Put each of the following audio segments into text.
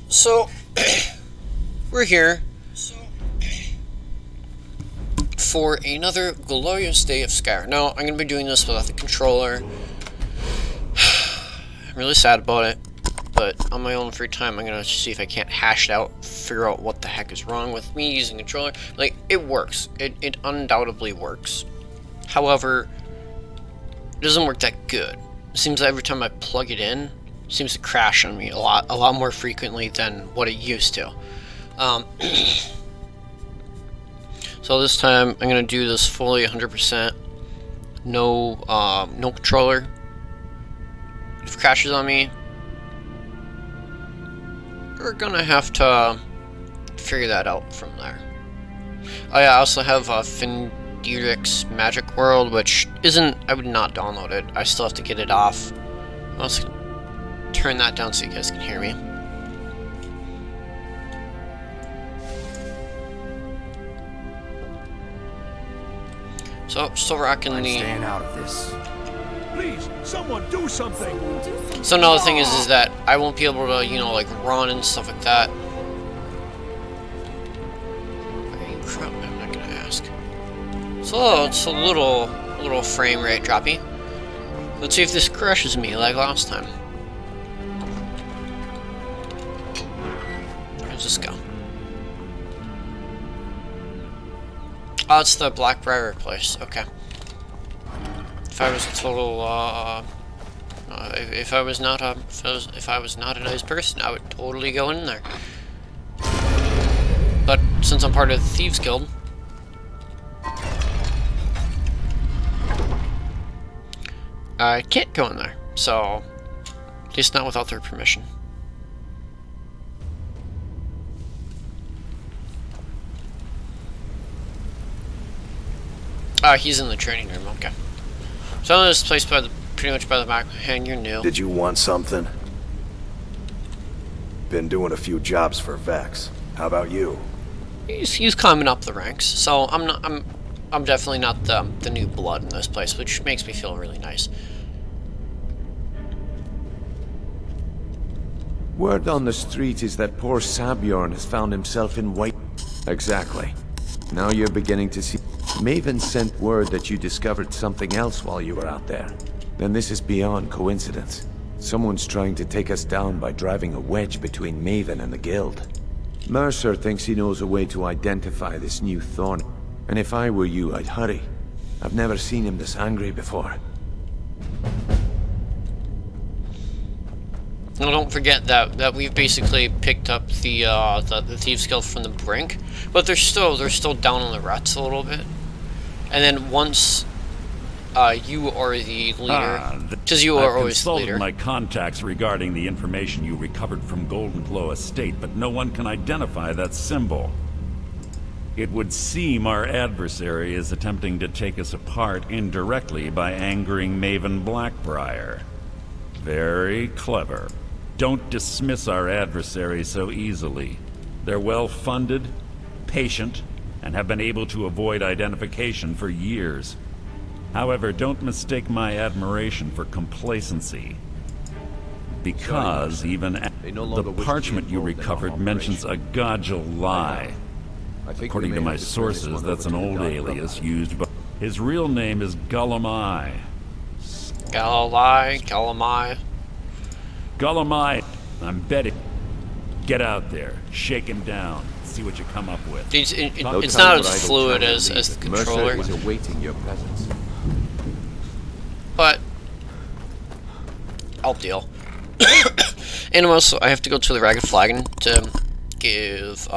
So, we're here for another glorious day of Skyrim. Now, I'm going to be doing this without the controller. I'm really sad about it, but on my own free time, I'm going to see if I can't hash it out, figure out what the heck is wrong with me using a controller. Like, it works. It undoubtedly works. However, it doesn't work that good. It seems that every time I plug it in, it seems to crash on me a lot more frequently than what it used to. So this time I'm gonna do this fully 100%. No controller. If it crashes on me, we're gonna have to figure that out from there. Oh yeah, I also have Findiric's Magic World, which isn't. I would not download it. I still have to get it off. Let's turn that down so you guys can hear me. So, still rocking the. Staying out of this. Please, someone do something. So another thing is that I won't be able to, you know, like run and stuff like that. Crap, I'm not gonna ask. So it's a little frame rate droppy. Let's see if this crushes me like last time. Where's this go? Oh, it's the Blackbriar place. Okay. If I was a total, if I was not a nice person, I would totally go in there. But since I'm part of the Thieves Guild, I can't go in there. So, at least not without their permission. He's in the training room, okay. So this place pretty much by the back, and you're new. Did you want something? Been doing a few jobs for Vex. How about you? He's climbing up the ranks, so I'm definitely not the new blood in this place, which makes me feel really nice. Word on the street is that poor Sabjorn has found himself in white. Exactly. Now you're beginning to see. Maven sent word that you discovered something else while you were out there. Then this is beyond coincidence. Someone's trying to take us down by driving a wedge between Maven and the guild. Mercer thinks he knows a way to identify this new thorn. And if I were you, I'd hurry. I've never seen him this angry before. Now don't forget that we've basically picked up the Thieves Guild from the brink, but they're still down on the ruts a little bit. And then once you are the leader, because you are always the leader. I've consulted my contacts regarding the information you recovered from Golden Glow Estate, but no one can identify that symbol. It would seem our adversary is attempting to take us apart indirectly by angering Maven Blackbriar. Very clever. Don't dismiss our adversary so easily. They're well-funded, patient, and have been able to avoid identification for years. However, don't mistake my admiration for complacency. Because even the parchment you recovered mentions a Godjal lie. According to my sources, that's an old alias used by... His real name is Gullumai. Gullumai. Gullumai, I'm betting. Get out there, shake him down, see what you come up with. It's not as fluid as the controller. Mercer is awaiting your presence. But I'll deal. And also, I have to go to the Ragged Flagon to give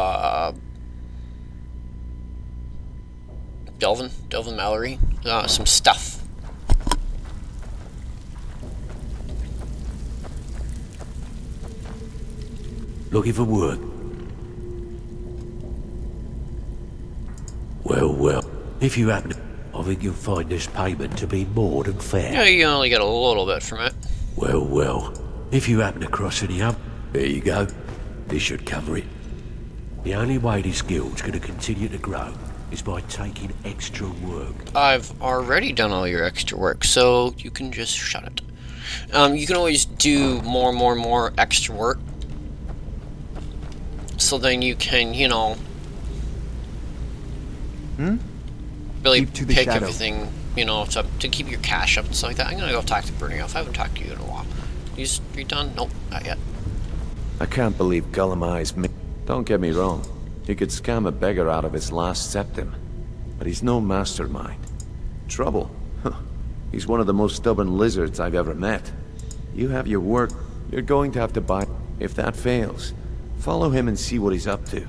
Delvin Mallory some stuff. Looking for work? Well, if you happen to... I think you'll find this payment to be more than fair. Yeah, you only get a little bit from it. Well, if you happen to cross any up, there you go. This should cover it. The only way this guild's going to continue to grow is by taking extra work. I've already done all your extra work, so you can just shut it. You can always do more extra work. so then you can, you know, really Keep to the pick shadow. everything, you know, to keep your cash up and stuff like that. I'm gonna go talk to Bernie Elf. I haven't talked to you in a while. You done? Nope, not yet. I can't believe Gullum Eyes. Don't get me wrong. He could scam a beggar out of his last septim. But he's no mastermind. Trouble? Huh. He's one of the most stubborn lizards I've ever met. You have your work. You're going to have to buy. If that fails, follow him and see what he's up to.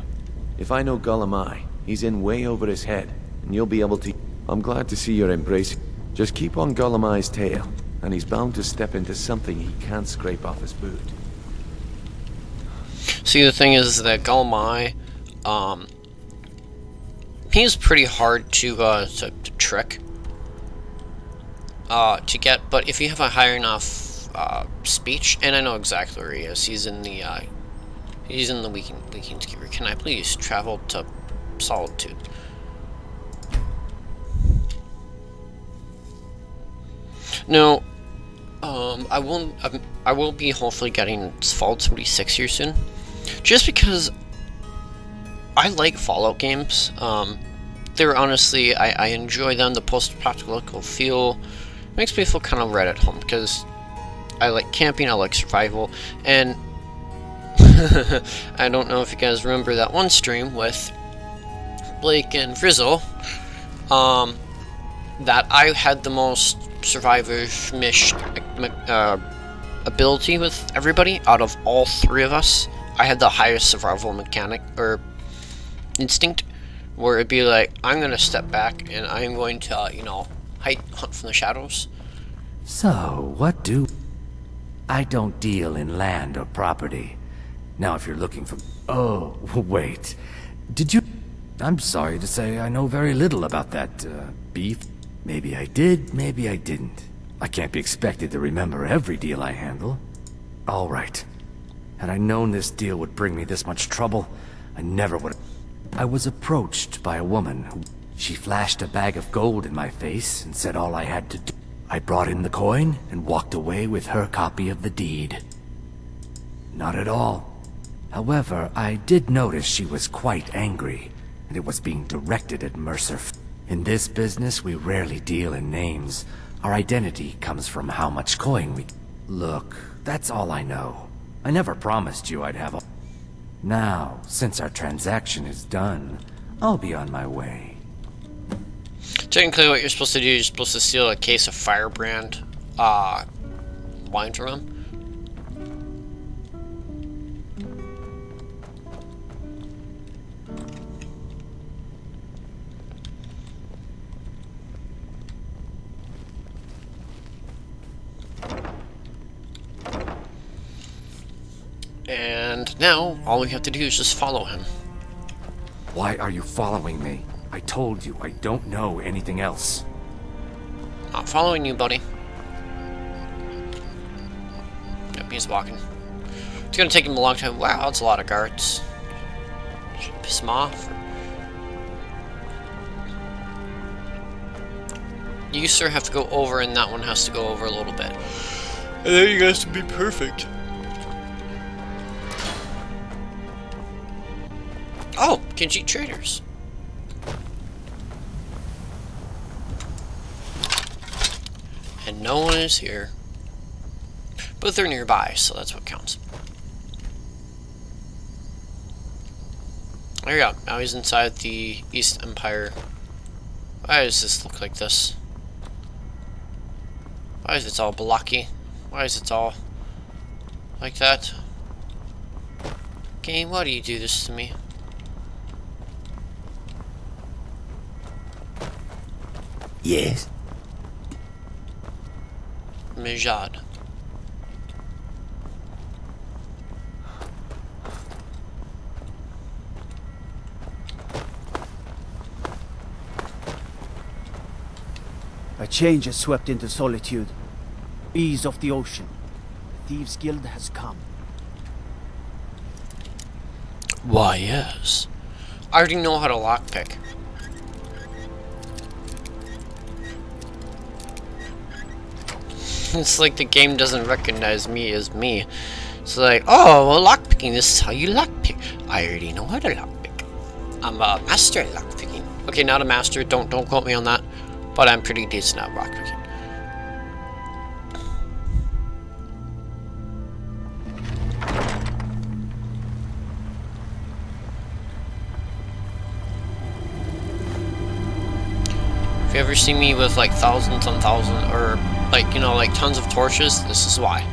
If I know Gullum Eye, he's in way over his head, and you'll be able to... I'm glad to see you're embracing. Just keep on Gullum Eye's tail, and he's bound to step into something he can't scrape off his boot. See, the thing is that Gullum Eye, he's pretty hard to trick, to get, but if you have a high enough, speech, and I know exactly where he is, he's in the Weekend Keeper. Can I please travel to Solitude? No, I will be hopefully getting Fallout 76 here soon, just because I like Fallout games. They're honestly, I enjoy them. The post-apocalyptic feel makes me feel kind of right at home, because I like camping, I like survival, and I don't know if you guys remember that one stream with Blake and Frizzle, that I had the most survivor-mish ability with everybody. Out of all three of us, I had the highest survival mechanic, or instinct, where it'd be like, I'm gonna step back and I'm going to, you know, hunt from the shadows. So, what do... I don't deal in land or property. Now, if you're looking for... Oh, wait. Did you... I'm sorry to say I know very little about that, beef. Maybe I did, maybe I didn't. I can't be expected to remember every deal I handle. All right. Had I known this deal would bring me this much trouble, I never would... I was approached by a woman who... She flashed a bag of gold in my face and said all I had to do... I brought in the coin and walked away with her copy of the deed. Not at all. However, I did notice she was quite angry, and it was being directed at Mercer. In this business, we rarely deal in names. Our identity comes from how much coin we... Look, that's all I know. I never promised you I'd have a... Now, since our transaction is done, I'll be on my way. Technically, what you're supposed to do, you're supposed to steal a case of Firebrand wine from him. And now, all we have to do is just follow him. Why are you following me? I told you I don't know anything else. Not following you, buddy. Yep, he's walking. It's gonna take him a long time. Wow, that's a lot of guards. Should piss him off. You, sir, have to go over, and that one has to go over a little bit. And then you guys can be perfect. Oh, Kinji Traders. And no one is here. But they're nearby, so that's what counts. There you go. Now he's inside the East Empire. Why does this look like this? Why is it all blocky? Why is it all like that? Game, why do you do this to me? Yes? Mijad. A change has swept into Solitude. Ease of the ocean. The Thieves' Guild has come. Why, yes. I already know how to lockpick. It's like the game doesn't recognize me as me. It's like, oh, well, lockpicking, this is how you lockpick. I already know how to lockpick. I'm a master at lockpicking. Okay, not a master. Don't quote me on that. But I'm pretty decent at lockpicking. If you ever see me with like thousands on thousands, or like, you know, like tons of torches, this is why.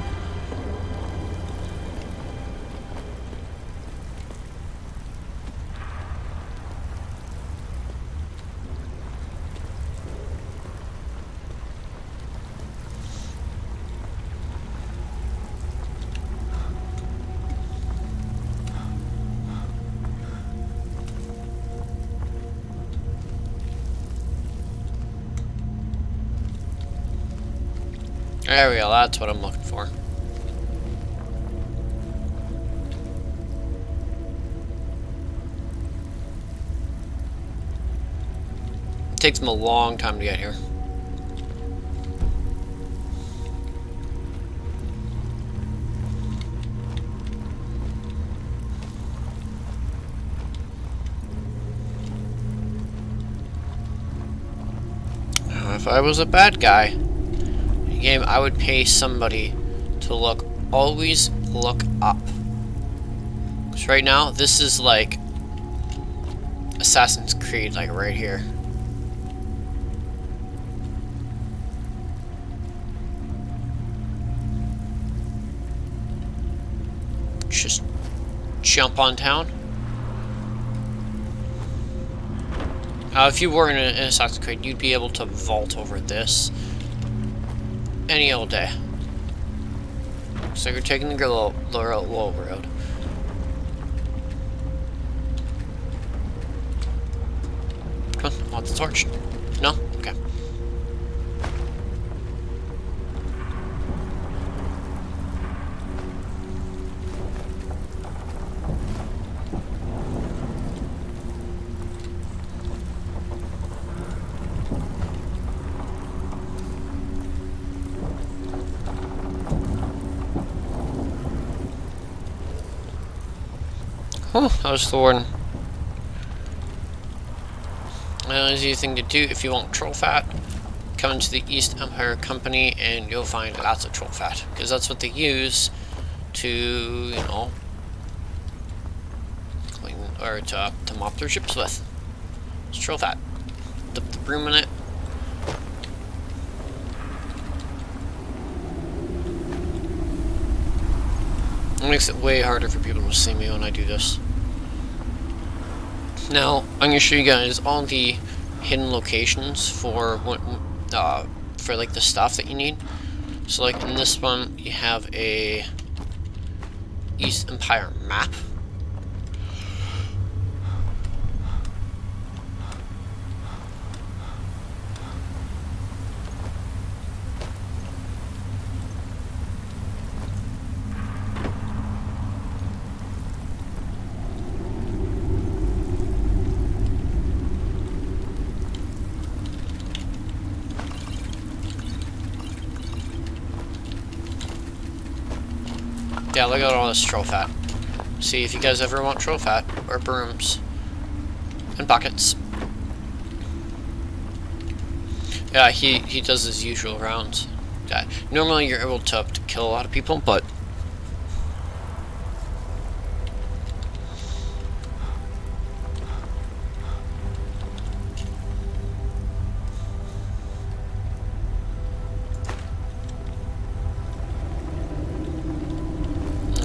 There we go, that's what I'm looking for. It takes them a long time to get here. Now, if I was a bad guy, game, I would pay somebody to always look up. Because right now, this is like Assassin's Creed, like right here. Just jump on town. If you were in an Assassin's Creed, you'd be able to vault over this any old day. So you're taking the low road. Come on, want the torch? No? Okay. Oh, that was the warden. An easy thing to do if you want troll fat, come into the East Empire Company and you'll find lots of troll fat. Because that's what they use to, you know, clean, or to mop their ships with. It's troll fat. Dip the broom in it. It makes it way harder for people to see me when I do this. Now, I'm gonna show you guys all the hidden locations for like the stuff that you need. So, like in this one, you have a East Empire map. Yeah, look at all this troll fat. See if you guys ever want troll fat or brooms and buckets. Yeah, he does his usual rounds. Yeah, normally you're able to kill a lot of people, but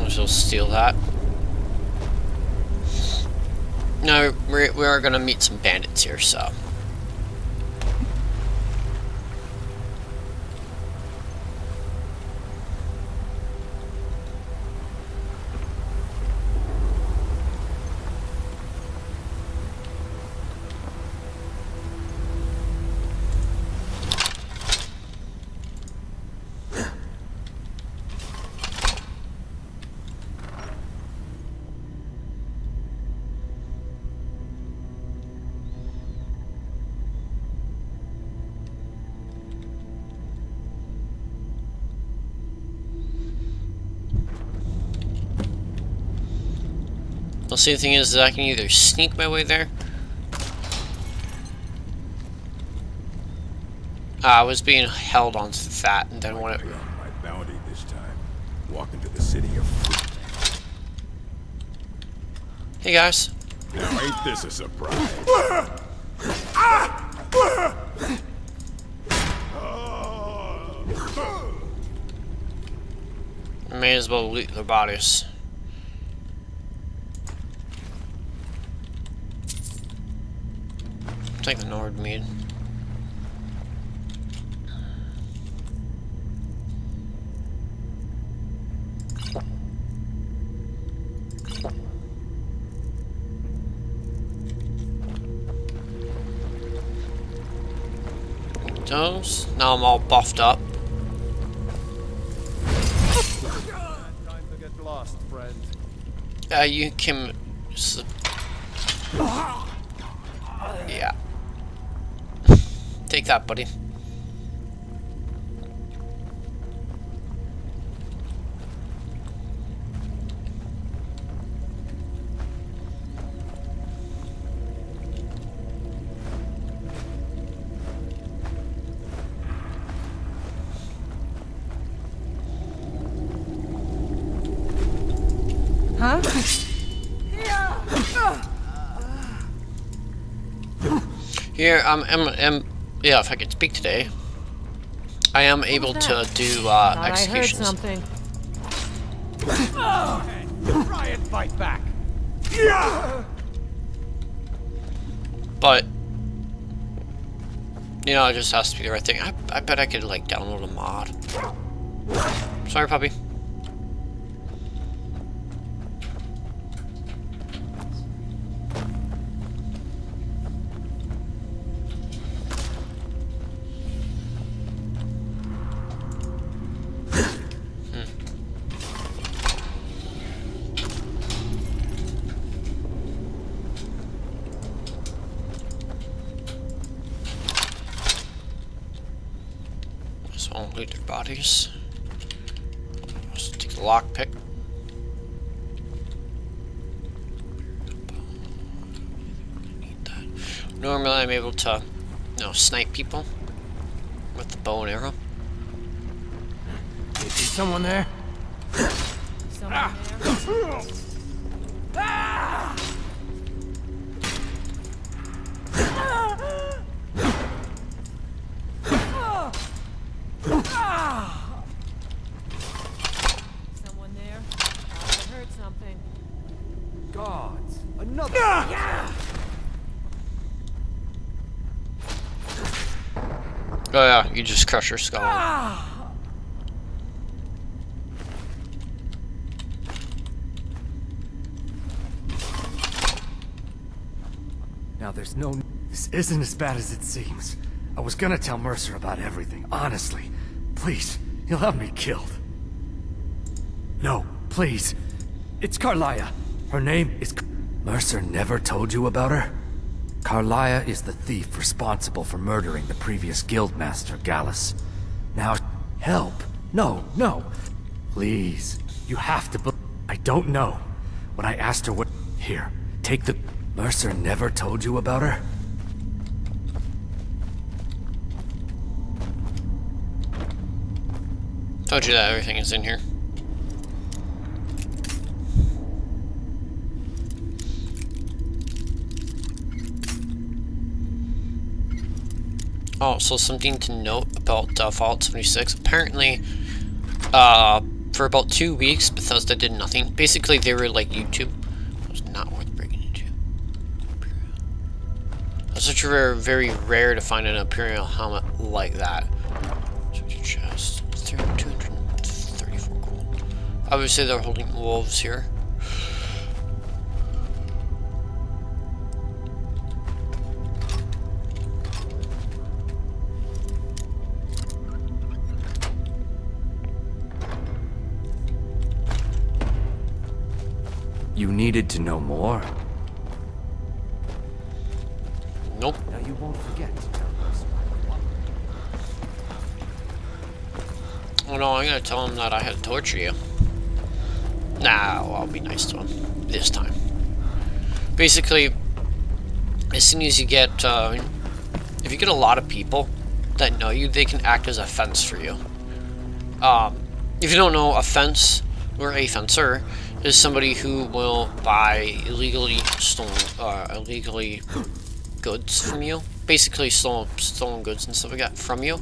she'll steal that. Now we are gonna meet some bandits here, so. The same thing is that I can either sneak my way there. I was being held onto that, and then when it... On my bounty this time. Walk into the city of fruit. Hey guys. Now ain't this a surprise? I may as well loot their bodies. Take the Nord mead. Those. Now I'm all buffed up. Time to get lost, friend. You can... Yeah. Take that, buddy. Huh? Here, yeah, if I could speak today, I am able to do executions. I heard something. Try and fight back. But you know, it just has to be the right thing. I bet I could like download a mod. Sorry, puppy. So loot their bodies. Let's take the lockpick. Need that. Normally I'm able to, you know, snipe people with the bow and arrow. Is someone there? Someone there? Someone there? I heard something. Gods. Another. Oh yeah, you just crush your skull. Now there's no... This isn't as bad as it seems. I was gonna tell Mercer about everything, honestly. Please, he'll have me killed. No, please. It's Carlia. Her name is... Mercer never told you about her? Carlia is the thief responsible for murdering the previous guildmaster, Gallus. Now, help. No, no. Please, you have to... I don't know. When I asked her what... Here, take the... Mercer never told you about her? Told you that everything is in here. Oh, so something to note about Fallout 76. Apparently, for about 2 weeks, Bethesda did nothing. Basically, they were like YouTube. It was not worth breaking into. It's such a very rare to find an Imperial helmet like that. Chest. 234 gold. Obviously, they're holding wolves here. You needed to know more? Nope. Now you won't forget. Oh no, I'm gonna tell him that I had to torture you. Nah, I'll be nice to him. This time. Basically, as soon as you get, if you get a lot of people that know you, they can act as a fence for you. If you don't know, a fence, or a fencer, is somebody who will buy illegally goods from you. Basically, stolen goods and stuff like that from you.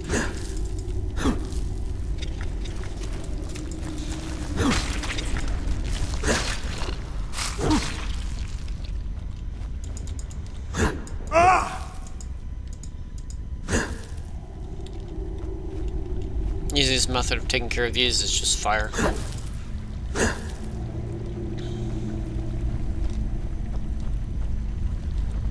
Easiest method of taking care of these is just fire.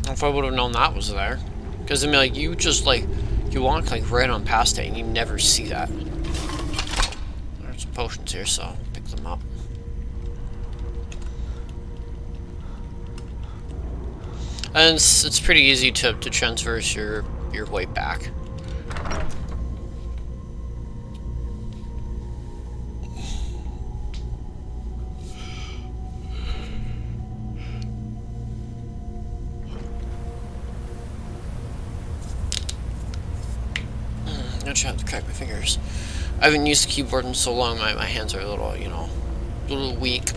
If I would have known that was there, because I mean, like, you just like you walk like right on past it and you never see that. There's some potions here, so I'll pick them up. And it's pretty easy to transverse your way back. I have to crack my fingers. I haven't used the keyboard in so long, my hands are a little, you know, a little weak.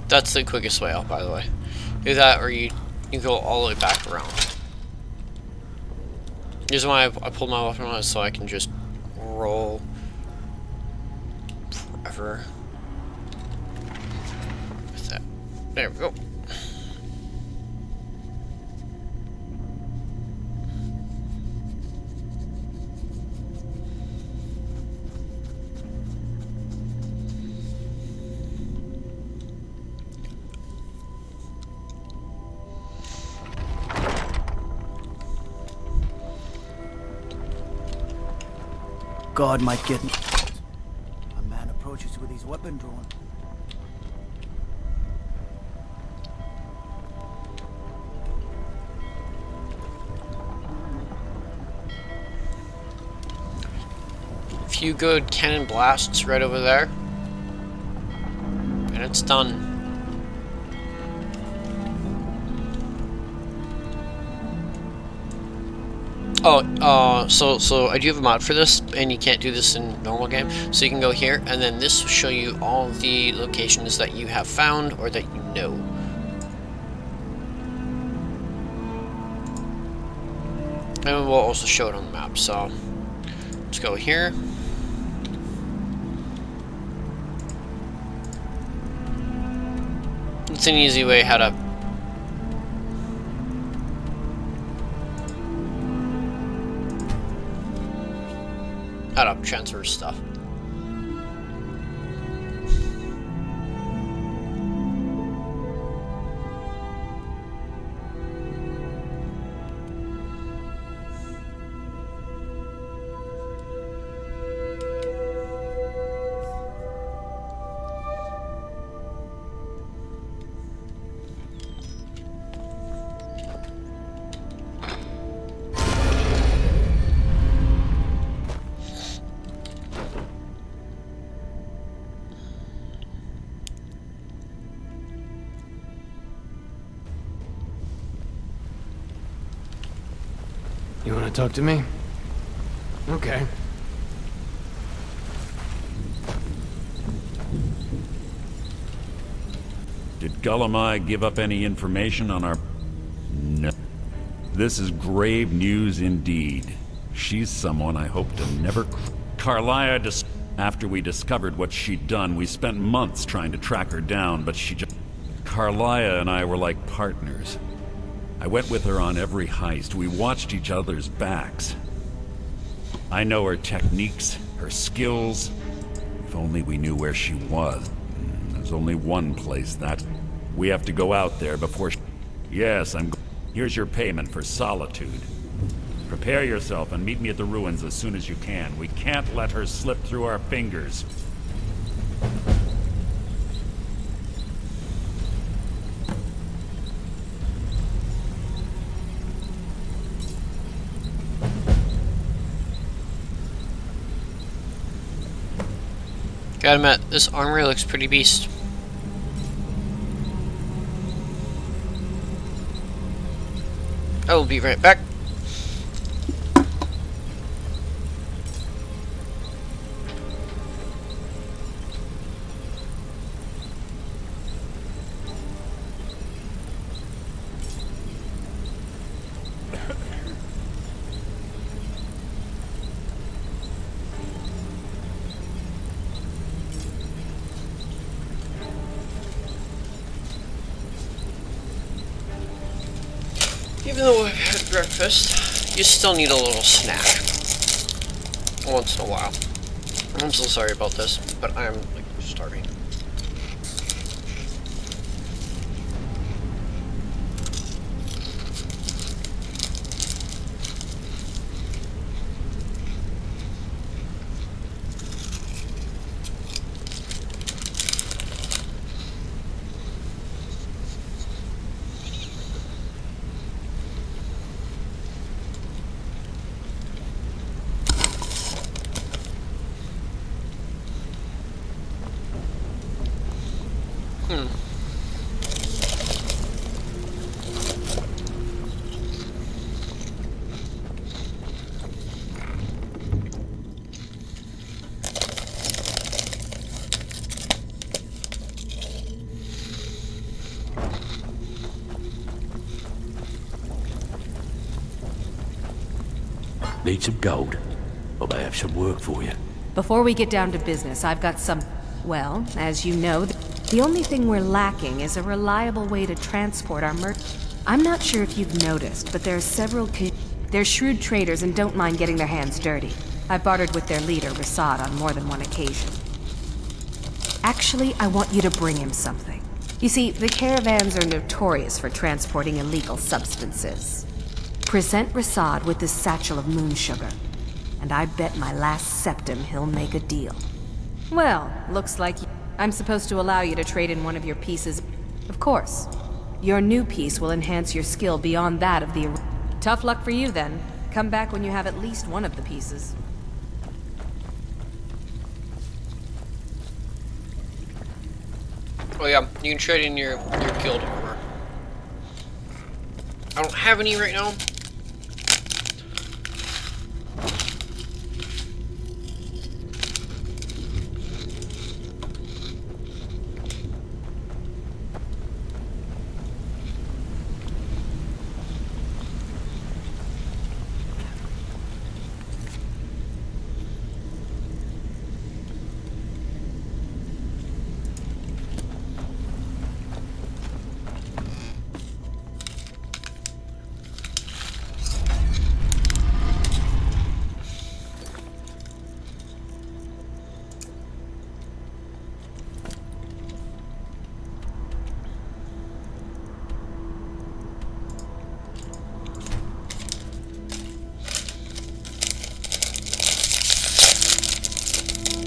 That's the quickest way out, by the way. Do that, or you go all the way back around. The reason why I pulled my weapon out is so I can just roll forever with that. There we go. God might get me. A man approaches with his weapon drawn. A few good cannon blasts right over there, and it's done. Oh, so I do have a mod for this, and you can't do this in normal game. So you can go here, and then this will show you all the locations that you have found or that you know. And we'll also show it on the map. So let's go here. It's an easy way how to transfer stuff. You want to talk to me? Okay. Did Gullumai give up any information on our... No. This is grave news indeed. She's someone I hope to never... Carlia, after we discovered what she'd done, we spent months trying to track her down, but she just... Carlia and I were like partners. I went with her on every heist. We watched each other's backs. I know her techniques, her skills. If only we knew where she was. There's only one place that... We have to go out there before she... Yes, Here's your payment for solitude. Prepare yourself and meet me at the ruins as soon as you can. We can't let her slip through our fingers. Gotta admit, this armory looks pretty beast. I will be right back. Even though I've had breakfast, you still need a little snack. Once in a while. I'm so sorry about this, but I'm like starving. Need some gold? Or may I have some work for you? Before we get down to business, I've got some... Well, as you know, the only thing we're lacking is a reliable way to transport our I'm not sure if you've noticed, but there are several They're shrewd traders and don't mind getting their hands dirty. I've bartered with their leader, Rasad, on more than one occasion. Actually, I want you to bring him something. You see, the caravans are notorious for transporting illegal substances. Present Rasad with this satchel of moon sugar, and I bet my last septim he'll make a deal. Well, looks like I'm supposed to allow you to trade in one of your pieces. Of course. Your new piece will enhance your skill beyond that of the... Tough luck for you, then. Come back when you have at least one of the pieces. Oh yeah, you can trade in your guild armor. I don't have any right now.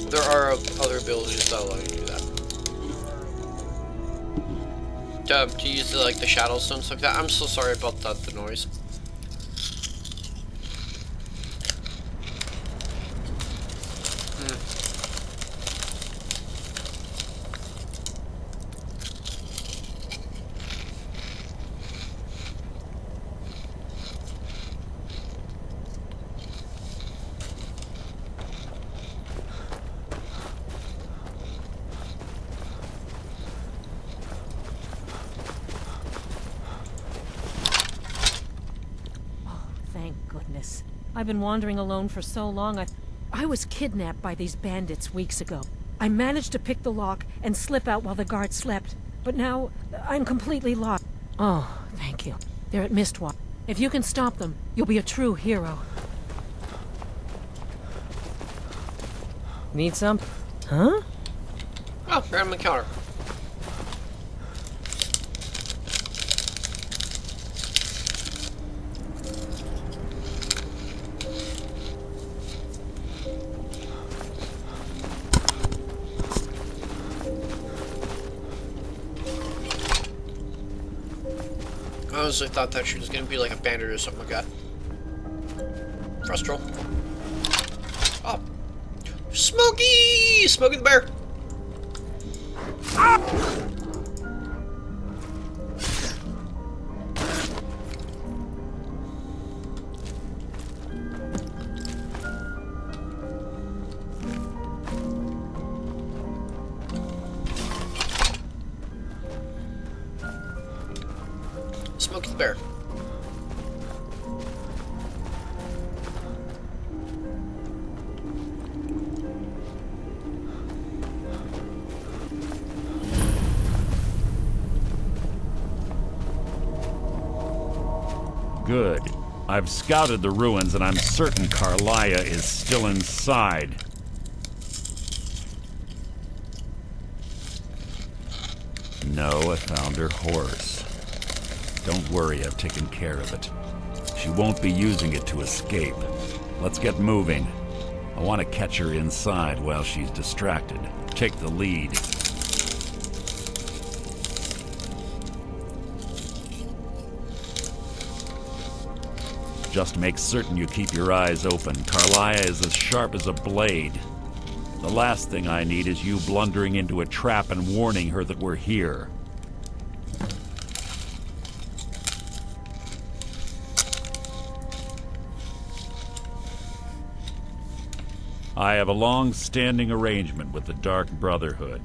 There are other abilities that allow you to do that. To use like the shadow stones like that. I'm so sorry about that, the noise. I've been wandering alone for so long, I was kidnapped by these bandits weeks ago. I managed to pick the lock and slip out while the guard slept, but now I'm completely lost. Oh, thank you. They're at Mistwalk. If you can stop them, you'll be a true hero. Need some? Huh? Oh, random encounter. I honestly thought that she was gonna be like a bandit or something like that. Frustral. Oh. Smokey! Smokey the Bear! Ah! Smokey the Bear. Good. I've scouted the ruins and I'm certain Carlia is still inside. No, I found her horse. Don't worry, I've taken care of it. She won't be using it to escape. Let's get moving. I want to catch her inside while she's distracted. Take the lead. Just make certain you keep your eyes open. Carlia is as sharp as a blade. The last thing I need is you blundering into a trap and warning her that we're here. I have a long-standing arrangement with the Dark Brotherhood.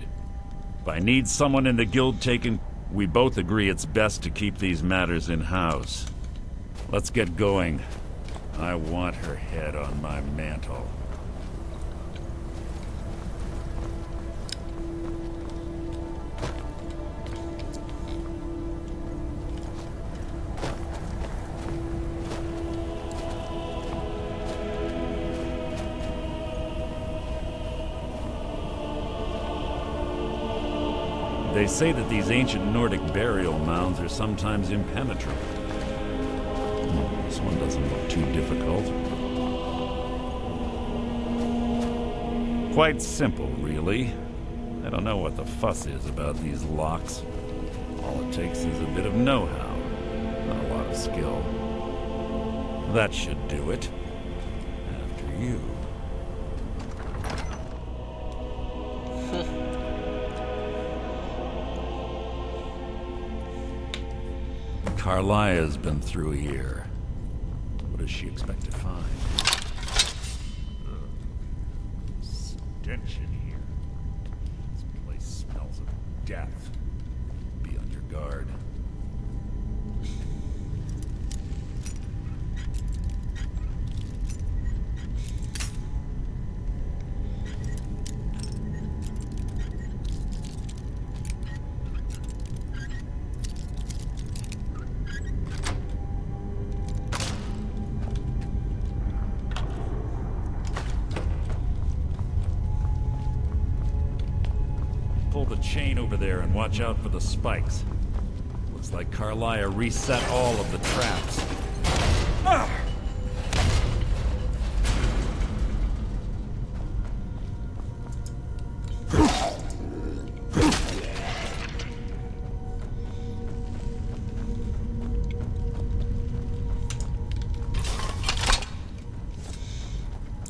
If I need someone in the guild taken, we both agree it's best to keep these matters in-house. Let's get going. I want her head on my mantle. They say that these ancient Nordic burial mounds are sometimes impenetrable. This one doesn't look too difficult. Quite simple, really. I don't know what the fuss is about these locks. All it takes is a bit of know-how, not a lot of skill. That should do it. After you. Carlia's been through here. What does she expect to find? Stench in here. This place smells of death. Be on your guard. Pull the chain over there and watch out for the spikes. Looks like Carlia reset all of the traps. Ah!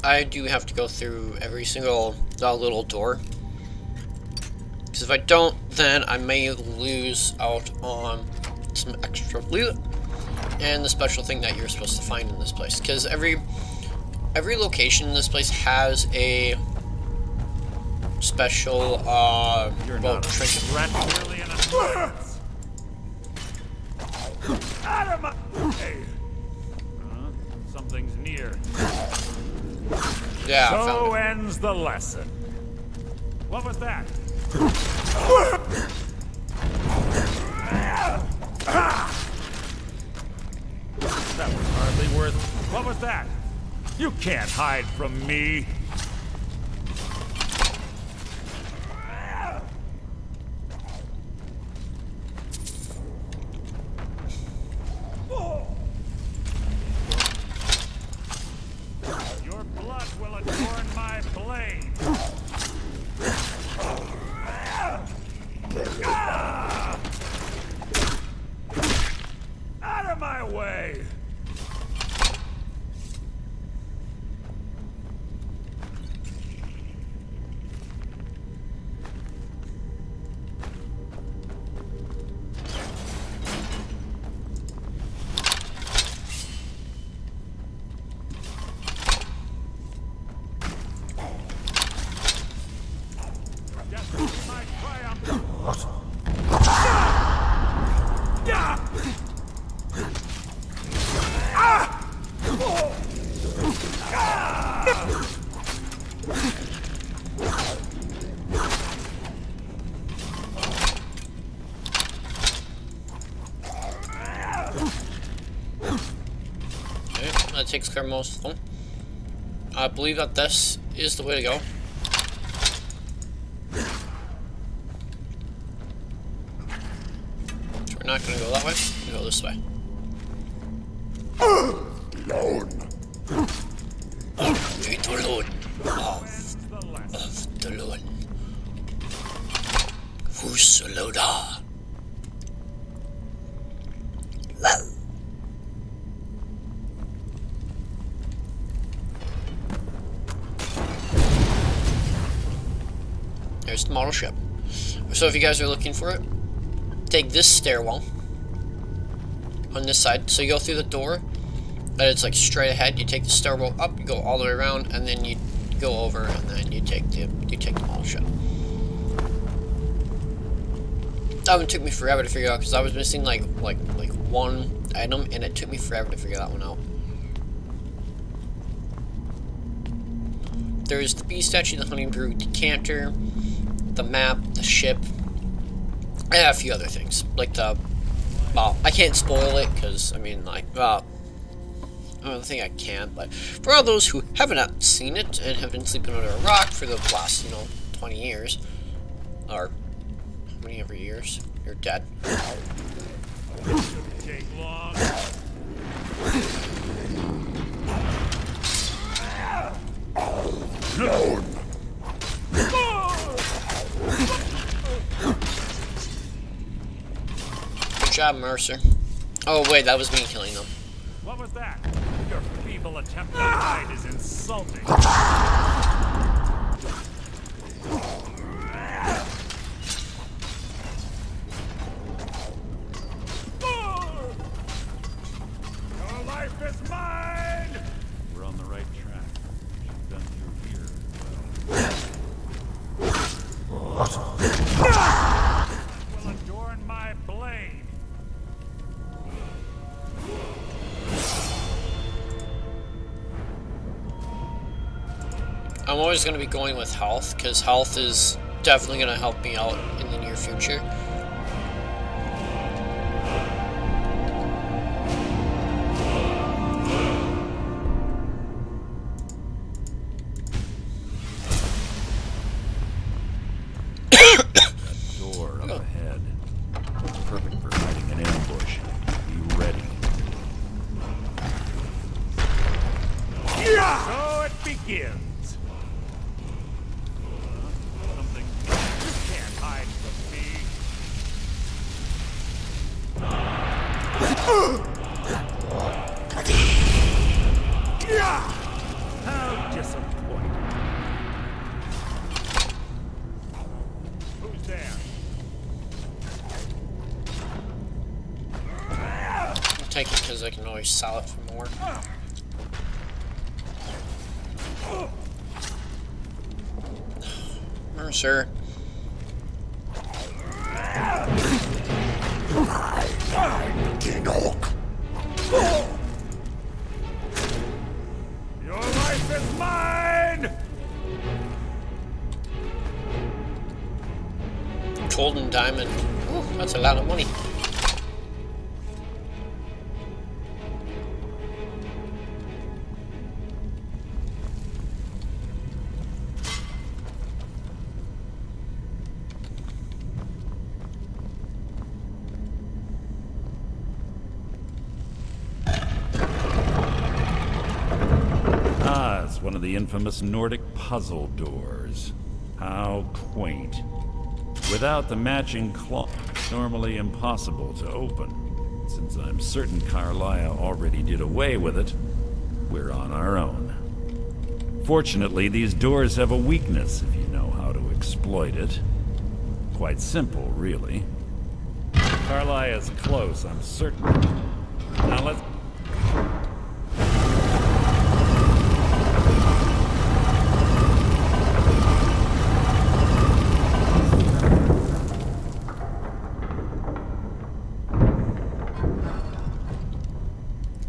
I do have to go through every single little door. Because if I don't, then I may lose out on some extra loot and the special thing that you're supposed to find in this place. Because every location in this place has a special trinket. Really an annoyance. Out of my... Hey. Something's near. Yeah. So ends the lesson. What was that? That was hardly worth... What was that? You can't hide from me. Your blood will adorn my blade. way! That takes care of most of them. I believe that this is the way to go. So we're not going to go that way. We go this way. Alone. Wait alone. Of the Lord. Fusolada. There's the model ship. So if you guys are looking for it, take this stairwell on this side. So you go through the door, and it's like straight ahead. You take the stairwell up, you go all the way around, and then you go over, and then you take the model ship. That one took me forever to figure out because I was missing like one item, and it took me forever to figure that one out. There's the bee statue, the honey brew decanter, the map, the ship, and a few other things. Like the, well, I can't spoil it because, I mean, like, I don't think I can, but for all those who haven't seen it and have been sleeping under a rock for the last, 20 years, or how many ever years, you're dead. Take long. Alone. Good job, Mercer. Oh wait, that was me killing them. What was that? Your feeble attempt to hide is insulting. Your life is mine! We're on the right track. You've been through here. Will adorn my blade. I'm always going to be going with health, because health is definitely going to help me out in the near future. Door up ahead. It's perfect for hiding an ambush. Be ready. So it begins. Something you can't hide from me. How disappointing. Who's there? I'll take it because I can always sell it for more. Mercer. King Hulk. Your life is mine! Gold and diamond. Ooh, that's a lot of money. One of the infamous Nordic puzzle doors. How quaint. Without the matching cloth, it's normally impossible to open. Since I'm certain Carlia already did away with it, we're on our own. Fortunately, these doors have a weakness if you know how to exploit it. Quite simple, really. Carlia is close, I'm certain. Now let's...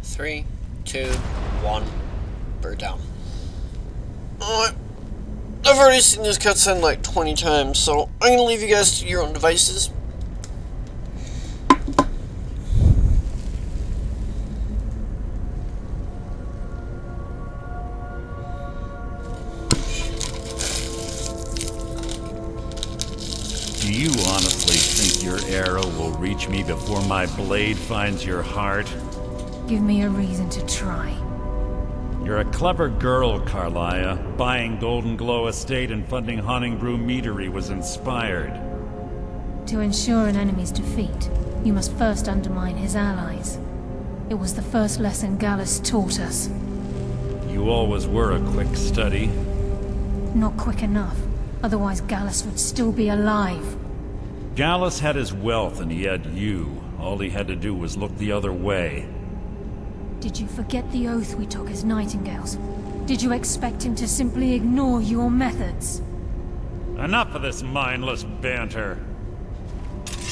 Three, two, one, bird down. Alright. I've already seen this cutscene like 20 times, so I'm gonna leave you guys to your own devices. Do you honestly think your arrow will reach me before my blade finds your heart? Give me a reason to try. You're a clever girl, Carlia. Buying Golden Glow Estate and funding Honningbrew Meadery was inspired. To ensure an enemy's defeat, you must first undermine his allies. It was the first lesson Gallus taught us. You always were a quick study. Not quick enough. Otherwise Gallus would still be alive. Gallus had his wealth and he had you. All he had to do was look the other way. Did you forget the oath we took as Nightingales? Did you expect him to simply ignore your methods? Enough of this mindless banter.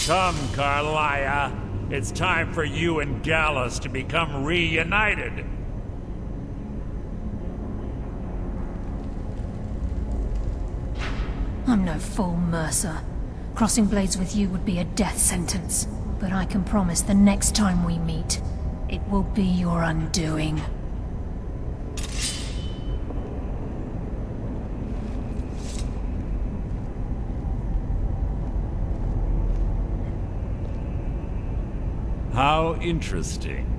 Come, Carlia. It's time for you and Gallus to become reunited. I'm no fool, Mercer. Crossing blades with you would be a death sentence. But I can promise the next time we meet, it will be your undoing. How interesting.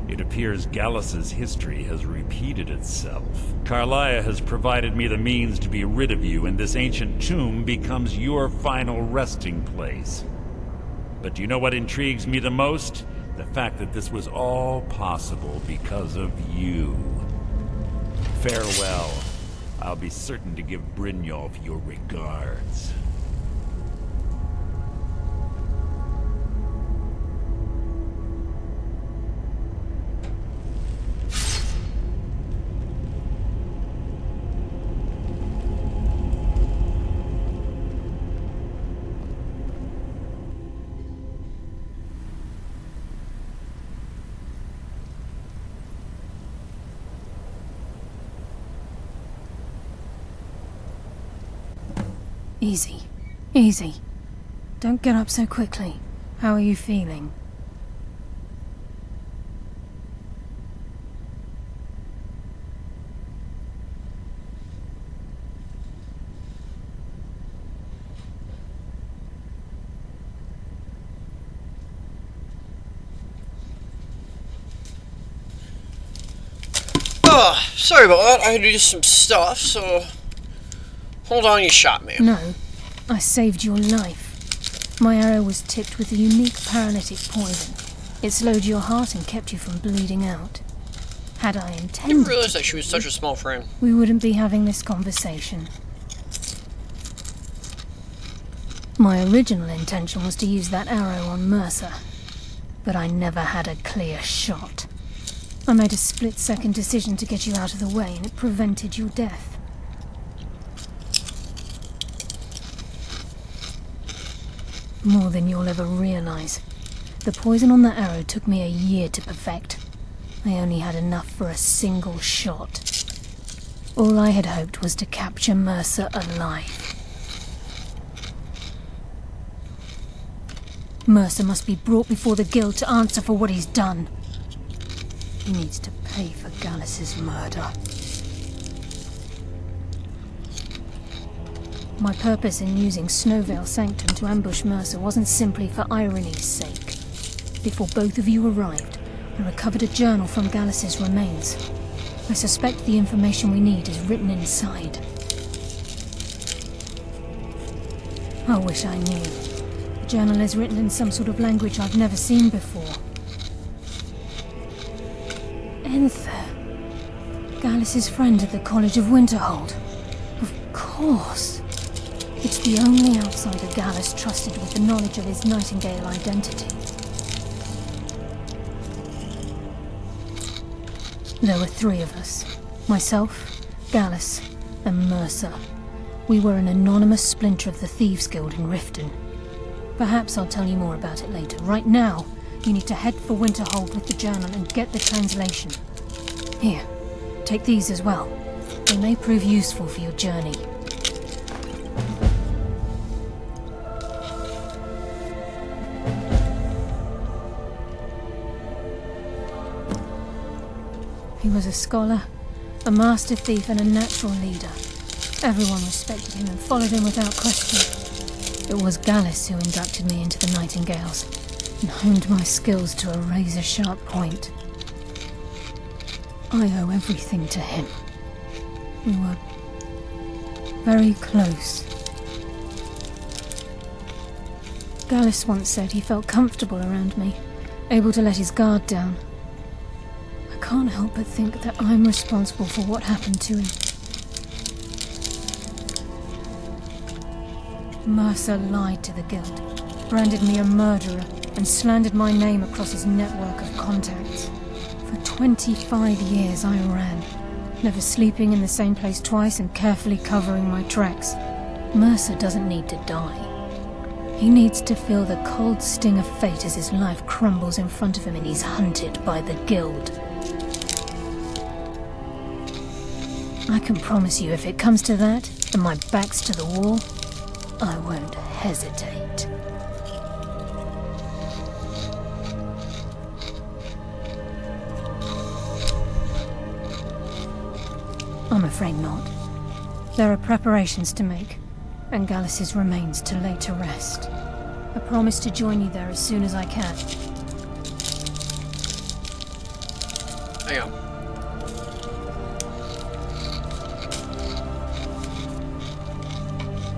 It appears Gallus's history has repeated itself. Carlia has provided me the means to be rid of you, and this ancient tomb becomes your final resting place. But do you know what intrigues me the most? The fact that this was all possible because of you. Farewell. I'll be certain to give Brynjolf your regards. Easy. Easy. Don't get up so quickly. How are you feeling? Oh, sorry about that. I had to do some stuff, so... Hold on, you shot me. No. I saved your life. My arrow was tipped with a unique paralytic poison. It slowed your heart and kept you from bleeding out. Had I intended... I didn't realize that she was such a small frame. We wouldn't be having this conversation. My original intention was to use that arrow on Mercer. But I never had a clear shot. I made a split-second decision to get you out of the way, and it prevented your death. More than you'll ever realize. The poison on that arrow took me a year to perfect. I only had enough for a single shot. All I had hoped was to capture Mercer alive. Mercer must be brought before the Guild to answer for what he's done. He needs to pay for Gallus's murder. My purpose in using Snowvale Sanctum to ambush Mercer wasn't simply for irony's sake. Before both of you arrived, I recovered a journal from Gallus's remains. I suspect the information we need is written inside. I wish I knew. The journal is written in some sort of language I've never seen before. Enther. Gallus' friend at the College of Winterhold. Of course. It's the only outsider Gallus trusted with the knowledge of his Nightingale identity. There were 3 of us. Myself, Gallus, and Mercer. We were an anonymous splinter of the Thieves Guild in Riften. Perhaps I'll tell you more about it later. Right now, you need to head for Winterhold with the journal and get the translation. Here, take these as well. They may prove useful for your journey. He was a scholar, a master thief, and a natural leader. Everyone respected him and followed him without question. It was Gallus who inducted me into the Nightingales, and honed my skills to a razor-sharp point. I owe everything to him. We were very close. Gallus once said he felt comfortable around me, able to let his guard down. I can't help but think that I'm responsible for what happened to him. Mercer lied to the Guild, branded me a murderer, and slandered my name across his network of contacts. For 25 years I ran, never sleeping in the same place twice and carefully covering my tracks. Mercer doesn't need to die. He needs to feel the cold sting of fate as his life crumbles in front of him and he's hunted by the Guild. I can promise you, if it comes to that, and my back's to the wall, I won't hesitate. I'm afraid not. There are preparations to make, and Gallus's remains to lay to rest. I promise to join you there as soon as I can. Hang on.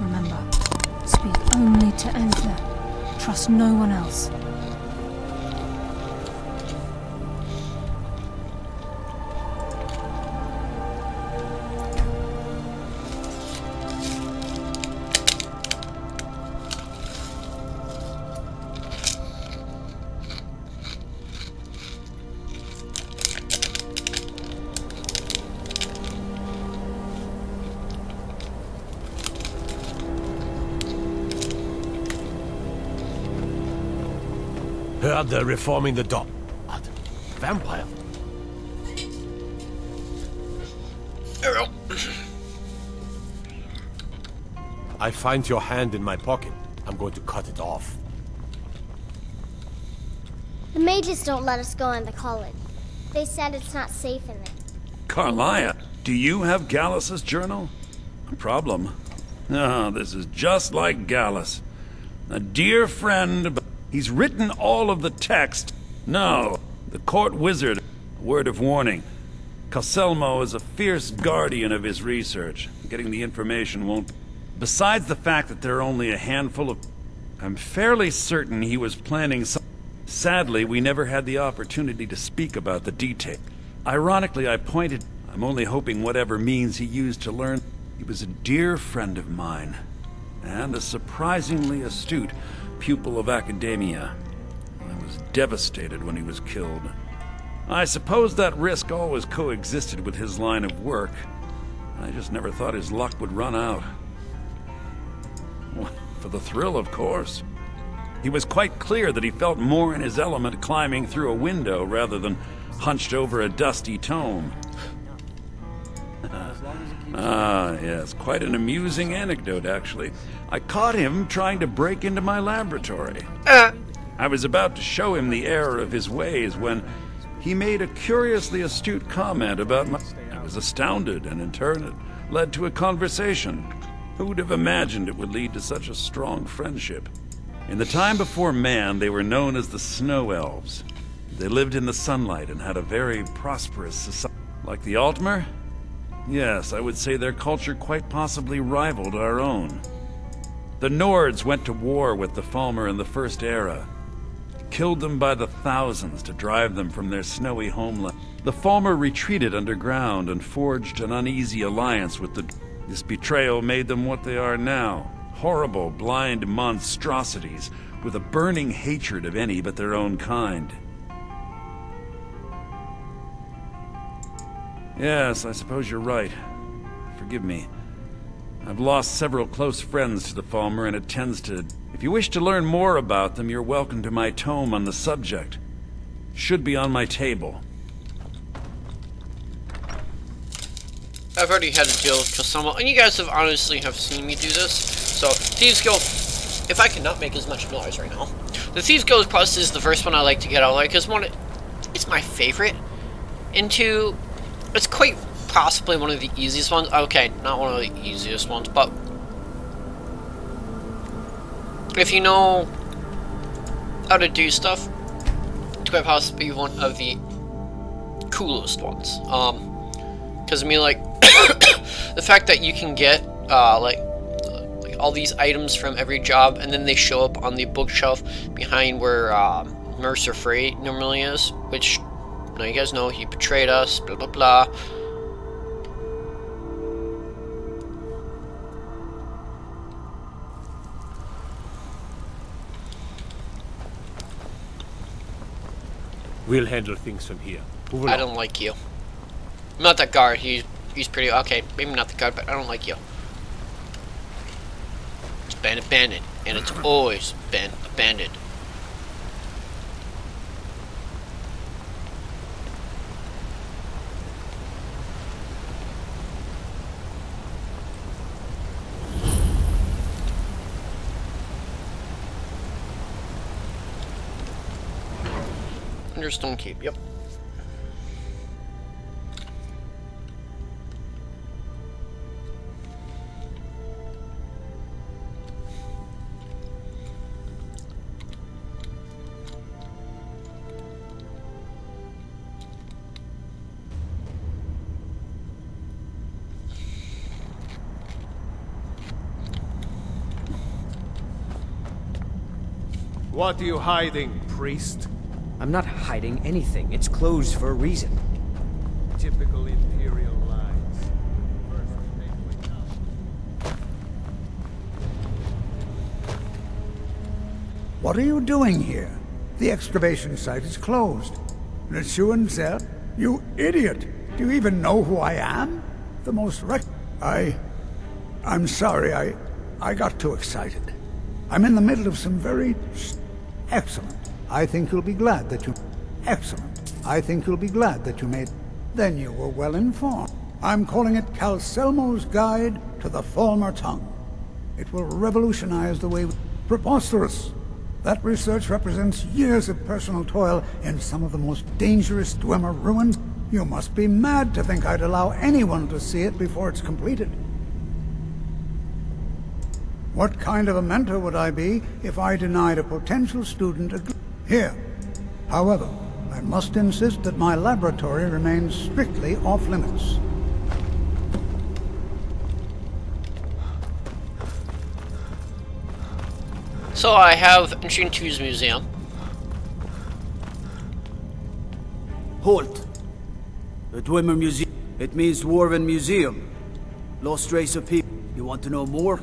Remember, speak only to Enther. Trust no one else. Heard they're reforming the dock. What? Vampire? There we go. I find your hand in my pocket. I'm going to cut it off. The mages don't let us go in the college. They said it's not safe in there. Carlia, do you have Gallus's journal? A problem? No, this is just like Gallus. A dear friend, but he's written all of the text. No, the court wizard. A word of warning. Coselmo is a fierce guardian of his research. Getting the information won't... Besides the fact that there are only a handful of... I'm fairly certain he was planning some... Sadly, we never had the opportunity to speak about the detail. Ironically, I'm only hoping whatever means he used to learn... He was a dear friend of mine, and a surprisingly astute pupil of academia. I was devastated when he was killed. I suppose that risk always coexisted with his line of work. I just never thought his luck would run out. Well, for the thrill, of course. He was quite clear that he felt more in his element climbing through a window rather than hunched over a dusty tome. Yes, quite an amusing anecdote, actually. I caught him trying to break into my laboratory. I was about to show him the error of his ways when he made a curiously astute comment about my... I was astounded, and in turn it led to a conversation. Who would have imagined it would lead to such a strong friendship? In the time before man, they were known as the Snow Elves. They lived in the sunlight and had a very prosperous society. Like the Altmer? Yes, I would say their culture quite possibly rivaled our own. The Nords went to war with the Falmer in the First Era. killed them by the thousands to drive them from their snowy homeland. The Falmer retreated underground and forged an uneasy alliance with the... This betrayal made them what they are now. Horrible, blind monstrosities with a burning hatred of any but their own kind. Yes, I suppose you're right. Forgive me. I've lost several close friends to the Falmer, and it tends to... If you wish to learn more about them, you're welcome to my tome on the subject. Should be on my table. I've already had to deal with Kasama, and you guys have honestly seen me do this. So, Thieves Guild, if I cannot make as much noise right now. The Thieves Guild quest is the first one I like to get out, like, because one, it's my favorite, and two, it's quite possibly one of the easiest ones. Okay, not one of the easiest ones, but if you know how to do stuff, it's quite possibly one of the coolest ones. Because I mean, like, the fact that you can get like all these items from every job, and then they show up on the bookshelf behind where Mercer Frey normally is, which, now you guys know he betrayed us, blah blah blah. We'll handle things from here. I don't like you. I'm not that guard. He's pretty okay. Maybe not the guard, but I don't like you. It's been abandoned, and it's always been abandoned. Understone Keep. Yep. What are you hiding, priest? I'm not hiding anything. It's closed for a reason. Typical Imperial lies. What are you doing here? The excavation site is closed. Neshuan said, "You idiot! Do you even know who I am? The most I'm sorry, I got too excited. I'm in the middle of some very... Excellent. I think you'll be glad that you... Excellent. I think you'll be glad that you made... Then you were well informed. I'm calling it Calcelmo's Guide to the Falmer Tongue. It will revolutionize the way we... Preposterous! That research represents years of personal toil in some of the most dangerous Dwemer ruins. You must be mad to think I'd allow anyone to see it before it's completed. What kind of a mentor would I be if I denied a potential student a... Here. However, I must insist that my laboratory remains strictly off-limits. So I have Ancient Tools Museum. Halt! The Dwemer Museum. It means Dwarven Museum. Lost race of people. You want to know more?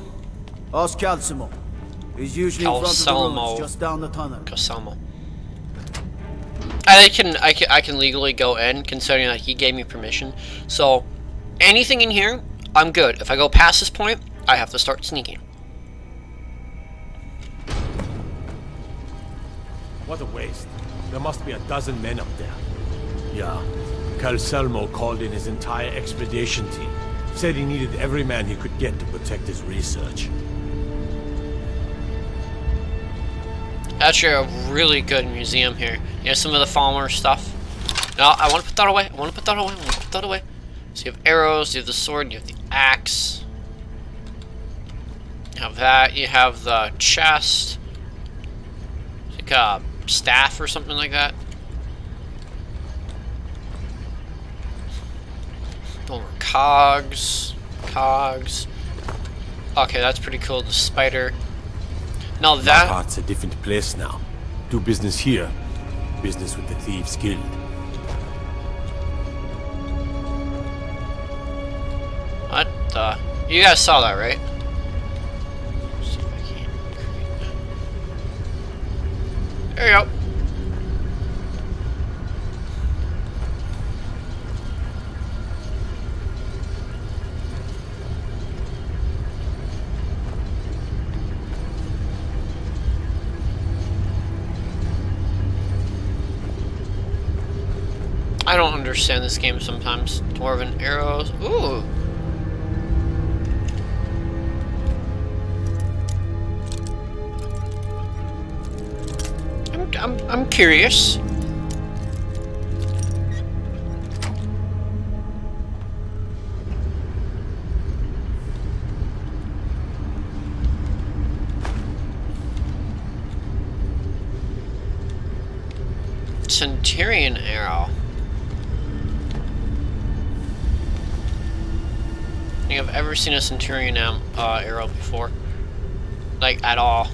Ask Calcelmo. He's usually in front of the ruins, just down the tunnel. Calcelmo. I can legally go in, considering that he gave me permission. So, anything in here, I'm good. If I go past this point, I have to start sneaking. What a waste. There must be a dozen men up there. Yeah. Calcelmo called in his entire expedition team. Said he needed every man he could get to protect his research. Actually, a really good museum here. You know, some of the Falmer stuff. No, I want to put that away. I want to put that away. I want to put that away. So you have arrows, you have the sword, you have the axe. You have that. You have the chest. It's like a staff or something like that. More cogs. Cogs. Okay, that's pretty cool. The spider. Now that... Lockhart's a different place now. Do business here. Business with the Thieves Guild. What the? You guys saw that, right? See if I can create that. There you go. I don't understand this game sometimes. Dwarven arrows. Ooh. I'm curious. Centurion arrow. I think I've ever seen a Centurion arrow before. Like, at all.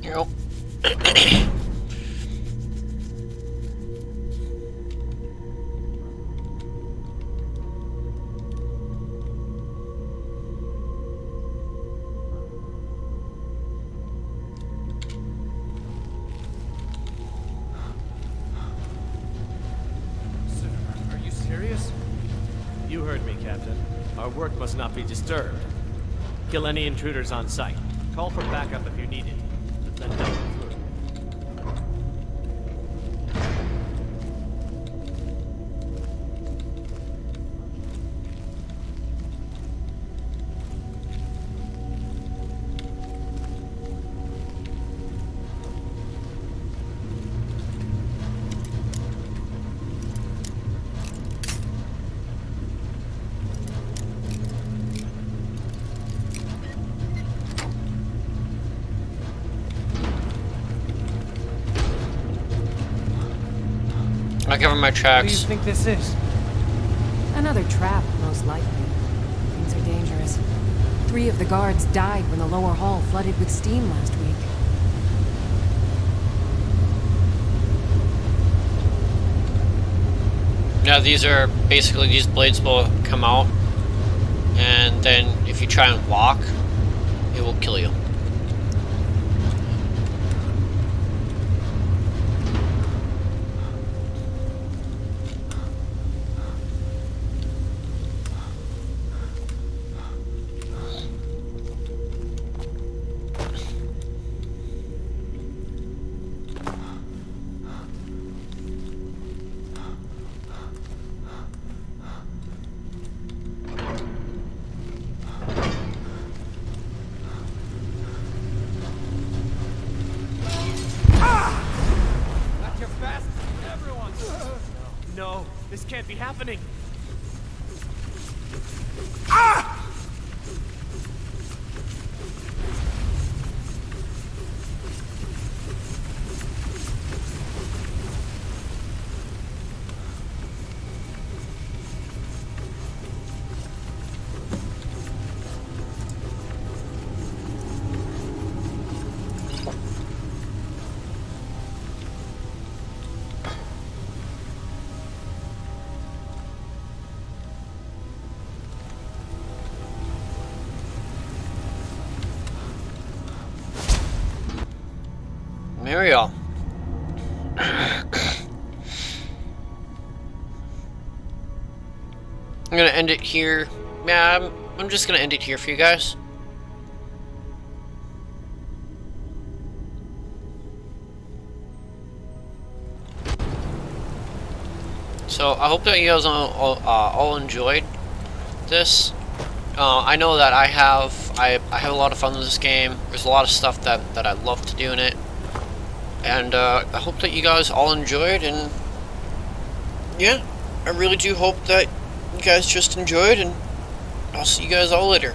Yep. Are you serious? You heard me, Captain. Our work must not be disturbed. Kill any intruders on sight. Call for backup if you need it. But then don't go through. I cover my tracks. What do you think this is? Another trap, most likely. Things are dangerous. 3 of the guards died when the lower hall flooded with steam last week. Yeah, these are basically, these blades will come out, and then if you try and walk, it will kill you. No, this can't be happening. There we go. I'm gonna end it here. Yeah, I'm just gonna end it here for you guys. So I hope that you guys all enjoyed this. I know that I have a lot of fun with this game. There's a lot of stuff that I love to do in it. And I hope that you guys all enjoyed, and yeah, I really do hope that you guys just enjoyed, and I'll see you guys all later.